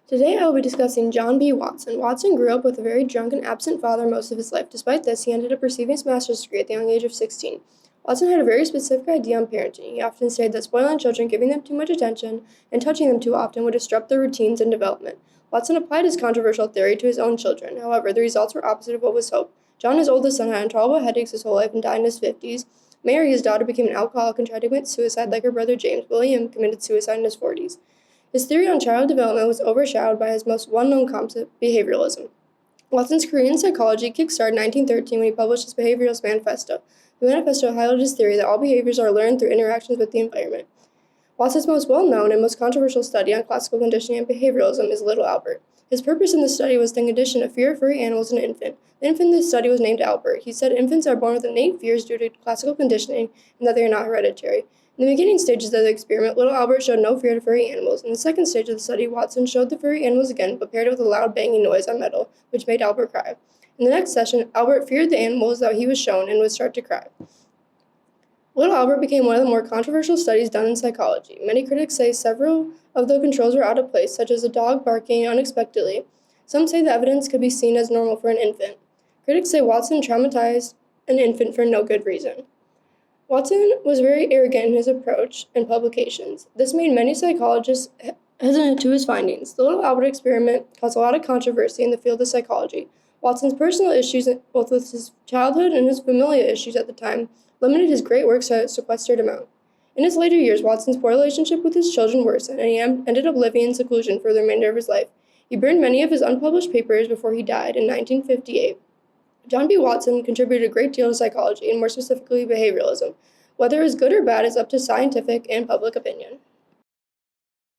Today I will be discussing John B. Watson. Watson grew up with a very drunk and absent father most of his life. Despite this, he ended up receiving his master's degree at the young age of 16. Watson had a very specific idea on parenting. He often stated that spoiling children, giving them too much attention, and touching them too often would disrupt their routines and development. Watson applied his controversial theory to his own children. However, the results were opposite of what was hoped. John, his oldest son, had intolerable headaches his whole life and died in his 50s. Mary, his daughter, became an alcoholic and tried to commit suicide like her brother James. William committed suicide in his 40s. His theory on child development was overshadowed by his most well-known concept, behavioralism. Watson's career in psychology kick-started in 1913 when he published his Behavioralist Manifesto. The manifesto highlighted his theory that all behaviors are learned through interactions with the environment. Watson's most well-known and most controversial study on classical conditioning and behavioralism is Little Albert. His purpose in this study was to condition a fear of furry animals in an infant. The infant in this study was named Albert. He said infants are born with innate fears due to classical conditioning and that they are not hereditary. In the beginning stages of the experiment, little Albert showed no fear to furry animals. In the second stage of the study, Watson showed the furry animals again, but paired it with a loud banging noise on metal, which made Albert cry. In the next session, Albert feared the animals that he was shown and would start to cry. Little Albert became one of the more controversial studies done in psychology. Many critics say several of the controls were out of place, such as a dog barking unexpectedly. Some say the evidence could be seen as normal for an infant. Critics say Watson traumatized an infant for no good reason. Watson was very arrogant in his approach and publications. This made many psychologists hesitant to his findings. The Little Albert experiment caused a lot of controversy in the field of psychology. Watson's personal issues, both with his childhood and his familial issues at the time, limited his great works to a sequestered amount. In his later years, Watson's poor relationship with his children worsened, and he ended up living in seclusion for the remainder of his life. He burned many of his unpublished papers before he died in 1958. John B. Watson contributed a great deal to psychology, and more specifically behavioralism. Whether it is good or bad is up to scientific and public opinion.